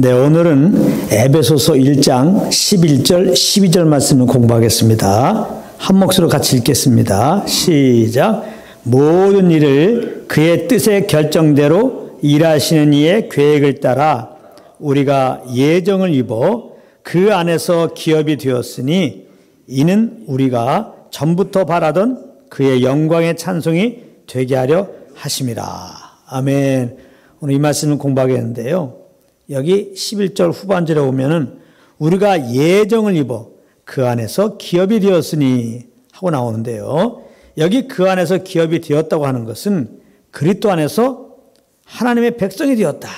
네, 오늘은 에베소서 1장 11절, 12절 말씀을 공부하겠습니다. 한 목소리로 같이 읽겠습니다. 시작. 모든 일을 그의 뜻의 결정대로 일하시는 이의 계획을 따라 우리가 예정을 입어 그 안에서 기업이 되었으니 이는 우리가 전부터 바라던 그의 영광의 찬송이 되게 하려 하심이라. 아멘. 오늘 이 말씀을 공부하겠는데요. 여기 11절 후반절에 오면은 우리가 예정을 입어 그 안에서 기업이 되었으니 하고 나오는데요. 여기 그 안에서 기업이 되었다고 하는 것은 그리스도 안에서 하나님의 백성이 되었다.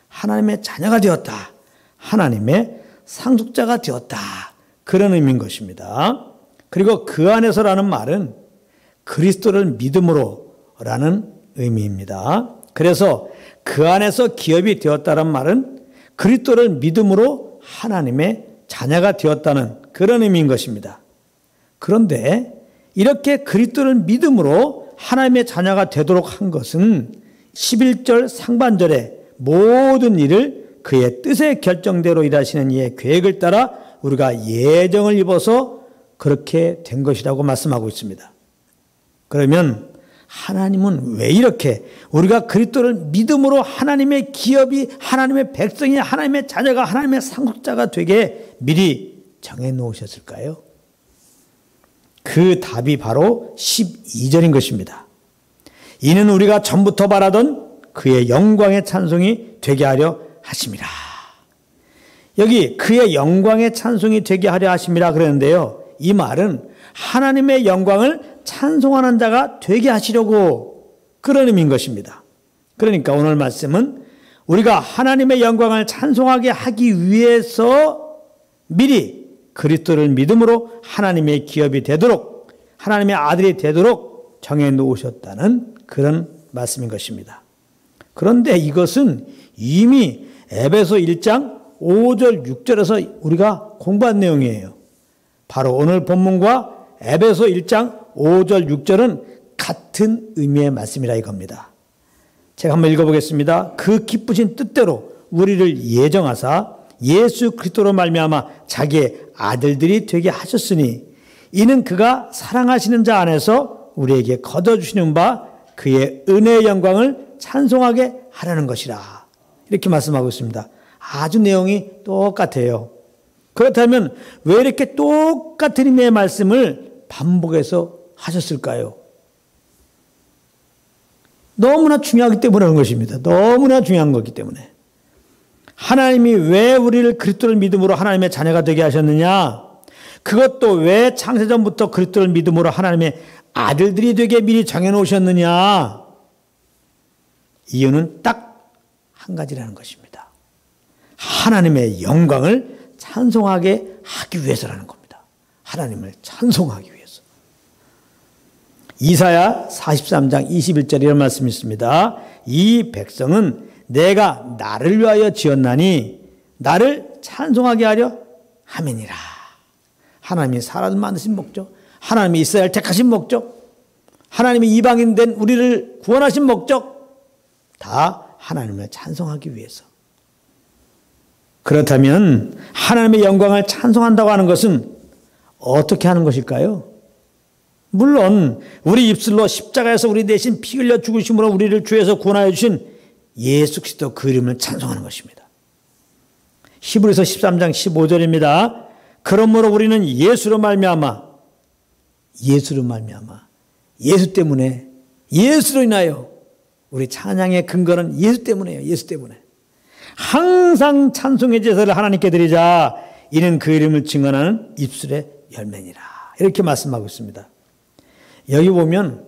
하나님의 자녀가 되었다. 하나님의 상속자가 되었다. 그런 의미인 것입니다. 그리고 그 안에서라는 말은 그리스도를 믿음으로라는 의미입니다. 그래서 그 안에서 기업이 되었다는 말은 그리스도를 믿음으로 하나님의 자녀가 되었다는 그런 의미인 것입니다. 그런데 이렇게 그리스도를 믿음으로 하나님의 자녀가 되도록 한 것은 11절 상반절에 모든 일을 그의 뜻의 결정대로 일하시는 이의 계획을 따라 우리가 예정을 입어서 그렇게 된 것이라고 말씀하고 있습니다. 그러면 하나님은 왜 이렇게 우리가 그리스도를 믿음으로 하나님의 기업이, 하나님의 백성이, 하나님의 자녀가, 하나님의 상속자가 되게 미리 정해놓으셨을까요? 그 답이 바로 12절인 것입니다. 이는 우리가 전부터 바라던 그의 영광의 찬송이 되게 하려 하심이라. 여기 그의 영광의 찬송이 되게 하려 하심이라 그랬는데요. 이 말은 하나님의 영광을 찬송하는 자가 되게 하시려고 그런 의미인 것입니다. 그러니까 오늘 말씀은 우리가 하나님의 영광을 찬송하게 하기 위해서 미리 그리스도를 믿음으로 하나님의 기업이 되도록, 하나님의 아들이 되도록 정해 놓으셨다는 그런 말씀인 것입니다. 그런데 이것은 이미 에베소 1장 5절 6절에서 우리가 공부한 내용이에요. 바로 오늘 본문과 에베소 1장 5절 6절은 같은 의미의 말씀이라 이겁니다. 제가 한번 읽어보겠습니다. 그 기쁘신 뜻대로 우리를 예정하사 예수 그리스도로 말미암아 자기의 아들들이 되게 하셨으니 이는 그가 사랑하시는 자 안에서 우리에게 거둬주시는 바 그의 은혜의 영광을 찬송하게 하려는 것이라. 이렇게 말씀하고 있습니다. 아주 내용이 똑같아요. 그렇다면 왜 이렇게 똑같은 의미의 말씀을 반복해서 하셨을까요? 너무나 중요하기 때문에 그런 것입니다. 너무나 중요한 거기 때문에. 하나님이 왜 우리를 그리스도를 믿음으로 하나님의 자녀가 되게 하셨느냐? 그것도 왜 창세전부터 그리스도를 믿음으로 하나님의 아들들이 되게 미리 정해놓으셨느냐? 이유는 딱 한 가지라는 것입니다. 하나님의 영광을 찬송하게 하기 위해서라는 겁니다. 하나님을 찬송하기 위해서. 이사야 43장 21절 이런 말씀이 있습니다. 이 백성은 내가 나를 위하여 지었나니 나를 찬송하게 하려 함이니라. 하나님이 사람을 만드신 목적, 하나님이 이스라엘 택하신 목적, 하나님이 이방인 된 우리를 구원하신 목적, 다 하나님을 찬송하기 위해서. 그렇다면 하나님의 영광을 찬송한다고 하는 것은 어떻게 하는 것일까요? 물론 우리 입술로 십자가에서 우리 대신 피 흘려 죽으심으로 우리를 죄에서 구원하여 주신 예수 그리스도 그 이름을 찬송하는 것입니다. 히브리서 13장 15절입니다. 그러므로 우리는 예수로 말미암아 예수 때문에, 예수로 인하여 우리 찬양의 근거는 예수 때문이에요. 예수 때문에. 항상 찬송의 제사를 하나님께 드리자. 이는 그 이름을 증언하는 입술의 열매니라. 이렇게 말씀하고 있습니다. 여기 보면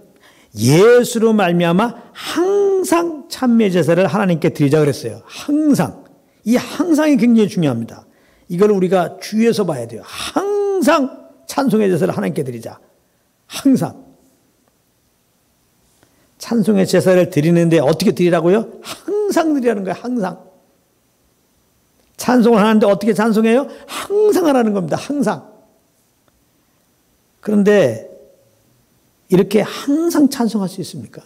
예수로 말미암아 항상 찬미의 제사를 하나님께 드리자 그랬어요. 항상. 이 항상이 굉장히 중요합니다. 이걸 우리가 주의해서 봐야 돼요. 항상 찬송의 제사를 하나님께 드리자. 항상. 찬송의 제사를 드리는데 어떻게 드리라고요? 항상 드리라는 거예요. 항상. 찬송을 하는데 어떻게 찬송해요? 항상 하라는 겁니다. 항상. 그런데 이렇게 항상 찬송할 수 있습니까?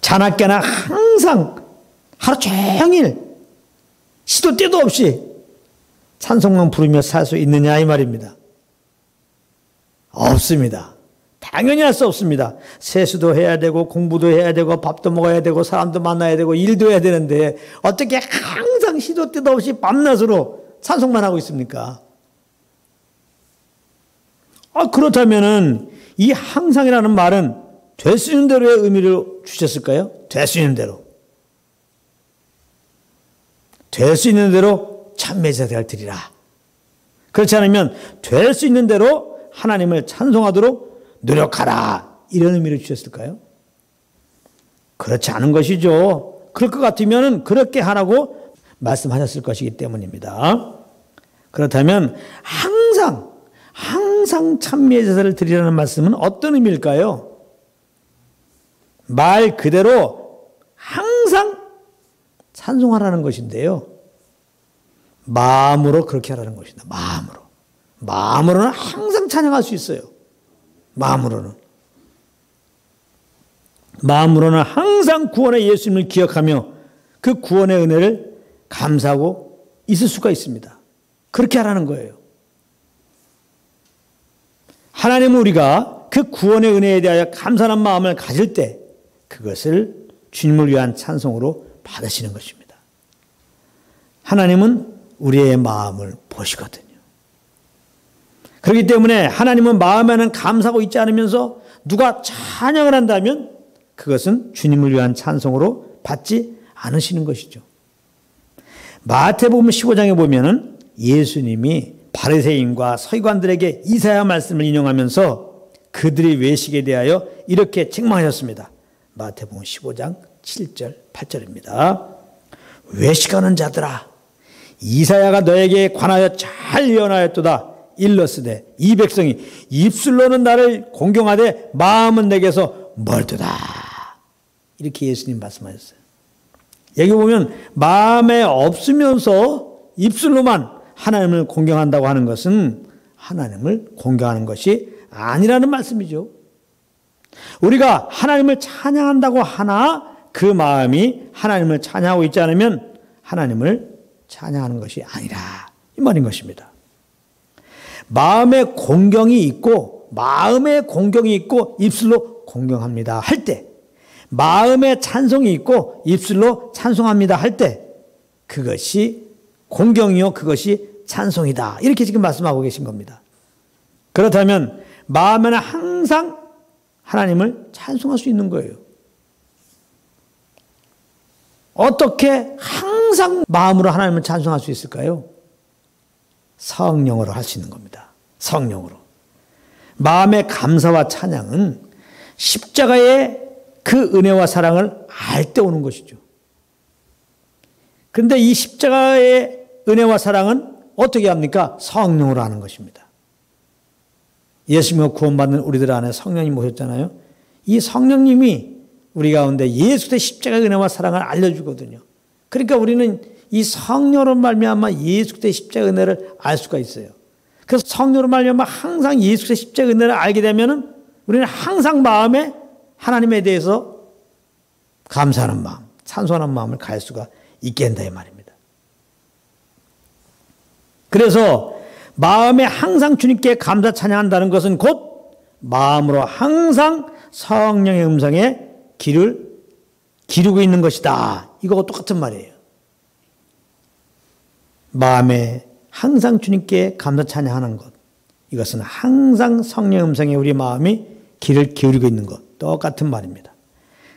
자나깨나 항상 하루 종일 시도 때도 없이 찬송만 부르며 살 수 있느냐 이 말입니다. 없습니다. 당연히 할 수 없습니다. 세수도 해야 되고 공부도 해야 되고 밥도 먹어야 되고 사람도 만나야 되고 일도 해야 되는데 어떻게 항상 시도 때도 없이 밤낮으로 찬송만 하고 있습니까? 그렇다면은 이 항상이라는 말은 될 수 있는 대로의 의미를 주셨을까요? 될 수 있는 대로. 될 수 있는 대로 참매 제사를 드리라. 그렇지 않으면 될 수 있는 대로 하나님을 찬송하도록 노력하라. 이런 의미를 주셨을까요? 그렇지 않은 것이죠. 그럴 것 같으면 그렇게 하라고 말씀하셨을 것이기 때문입니다. 그렇다면 항상 찬미의 제사를 드리라는 말씀은 어떤 의미일까요? 말 그대로 항상 찬송하라는 것인데요. 마음으로 그렇게 하라는 것입니다. 마음으로는 항상 찬양할 수 있어요. 마음으로는 항상 구원의 예수님을 기억하며 그 구원의 은혜를 감사하고 있을 수가 있습니다. 그렇게 하라는 거예요. 하나님은 우리가 그 구원의 은혜에 대하여 감사하는 마음을 가질 때 그것을 주님을 위한 찬송으로 받으시는 것입니다. 하나님은 우리의 마음을 보시거든요. 그렇기 때문에 하나님은 마음에는 감사하고 있지 않으면서 누가 찬양을 한다면 그것은 주님을 위한 찬송으로 받지 않으시는 것이죠. 마태복음 15장에 보면은 예수님이 바리새인과 서기관들에게 이사야 말씀을 인용하면서 그들의 외식에 대하여 이렇게 책망하셨습니다. 마태복음 15장 7절 8절입니다. 외식하는 자들아, 이사야가 너에게 관하여 잘 예언하였도다. 일러스되 이 백성이 입술로는 나를 공경하되 마음은 내게서 멀도다. 이렇게 예수님 말씀하셨어요. 여기 보면 마음에 없으면서 입술로만 하나님을 공경한다고 하는 것은 하나님을 공경하는 것이 아니라는 말씀이죠. 우리가 하나님을 찬양한다고 하나 그 마음이 하나님을 찬양하고 있지 않으면 하나님을 찬양하는 것이 아니라 이 말인 것입니다. 마음에 공경이 있고 입술로 공경합니다 할 때, 마음에 찬송이 있고 입술로 찬송합니다 할 때 그것이 공경이요 그것이 찬송이다. 이렇게 지금 말씀하고 계신 겁니다. 그렇다면 마음에는 항상 하나님을 찬송할 수 있는 거예요. 어떻게 항상 마음으로 하나님을 찬송할 수 있을까요? 성령으로 할 수 있는 겁니다. 성령으로. 마음의 감사와 찬양은 십자가의 그 은혜와 사랑을 알 때 오는 것이죠. 그런데 이 십자가의 은혜와 사랑은 어떻게 합니까? 성령으로 하는 것입니다. 예수님과 구원받는 우리들 안에 성령님 오셨잖아요. 이 성령님이 우리 가운데 예수 그리스도의 십자가의 은혜와 사랑을 알려주거든요. 그러니까 우리는 이 성령으로 말미암아 예수 그리스도의 십자가의 은혜를 알 수가 있어요. 그래서 성령으로 말미암아 항상 예수 그리스도의 십자가의 은혜를 알게 되면은 우리는 항상 마음에 하나님에 대해서 감사하는 마음, 찬송하는 마음을 가질 수가 있게 된다 이 말입니다. 그래서 마음에 항상 주님께 감사 찬양한다는 것은 곧 마음으로 항상 성령의 음성에 귀를 기르고 있는 것이다. 이거와 똑같은 말이에요. 마음에 항상 주님께 감사 찬양하는 것, 이것은 항상 성령의 음성에 우리 마음이 귀를 기울이고 있는 것, 똑같은 말입니다.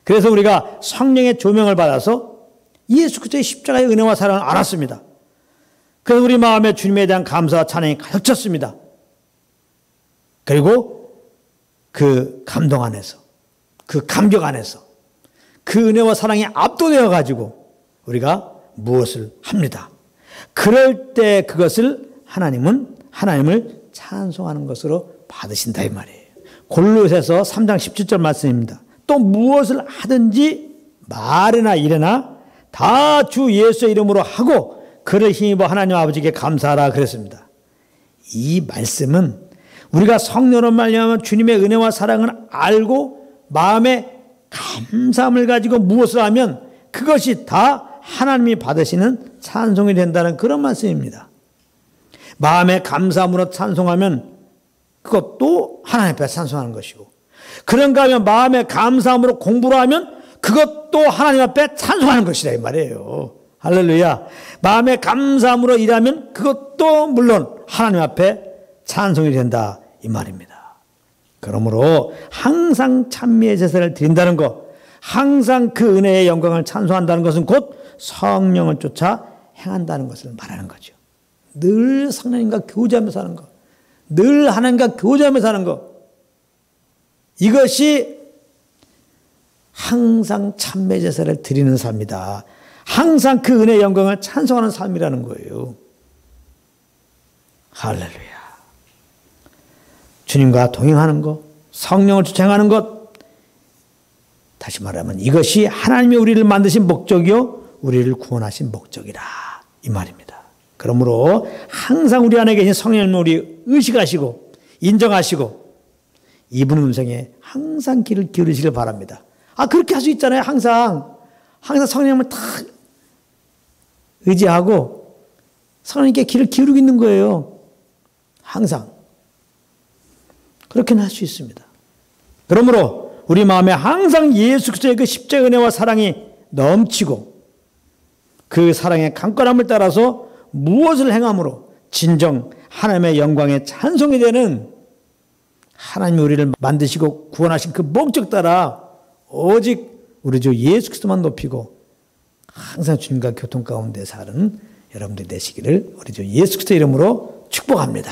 그래서 우리가 성령의 조명을 받아서 예수 그리스도의 십자가의 은혜와 사랑을 알았습니다. 그래서 우리 마음에 주님에 대한 감사와 찬양이 가득 찼습니다. 그리고 그 감동 안에서, 그 감격 안에서 그 은혜와 사랑이 압도되어 가지고 우리가 무엇을 합니다. 그럴 때 그것을 하나님을 찬송하는 것으로 받으신다 이 말이에요. 골로새서 3장 17절 말씀입니다. 또 무엇을 하든지 말이나 일이나 다 주 예수의 이름으로 하고 그를 힘입어 하나님 아버지께 감사하라 그랬습니다. 이 말씀은 우리가 성령으로 말미암아 주님의 은혜와 사랑을 알고 마음에 감사함을 가지고 무엇을 하면 그것이 다 하나님이 받으시는 찬송이 된다는 그런 말씀입니다. 마음의 감사함으로 찬송하면 그것도 하나님 앞에 찬송하는 것이고, 그런가 하면 마음의 감사함으로 공부를 하면 그것도 하나님 앞에 찬송하는 것이다 이 말이에요. 할렐루야. 마음의 감사함으로 일하면 그것도 물론 하나님 앞에 찬송이 된다 이 말입니다. 그러므로 항상 찬미의 제사를 드린다는 것, 항상 그 은혜의 영광을 찬송한다는 것은 곧 성령을 쫓아 행한다는 것을 말하는 거죠. 늘 성령님과 교제하며 사는 것, 늘 하나님과 교제하며 사는 것, 이것이 항상 찬미 제사를 드리는 삶이다. 항상 그 은혜의 영광을 찬송하는 삶이라는 거예요. 할렐루야. 주님과 동행하는 것, 성령을 쫓아가는 것, 다시 말하면 이것이 하나님이 우리를 만드신 목적이요 우리를 구원하신 목적이다 이 말입니다. 그러므로 항상 우리 안에 계신 성령님을 우리 의식하시고 인정하시고 이분 음성에 항상 귀를 기울이시길 바랍니다. 그렇게 할 수 있잖아요. 항상 성령님을 딱 의지하고 성령님께 귀를 기울이고 있는 거예요. 항상 그렇게는 할 수 있습니다. 그러므로 우리 마음에 항상 예수 그리스도의 그 십자가 은혜와 사랑이 넘치고 그 사랑의 강건함을 따라서 무엇을 행함으로 진정 하나님의 영광에 찬송이 되는, 하나님이 우리를 만드시고 구원하신 그 목적 따라 오직 우리 주 예수 그리스도만 높이고 항상 주님과 교통 가운데 사는 여러분들이 되시기를 우리 주 예수 그리스도 이름으로 축복합니다.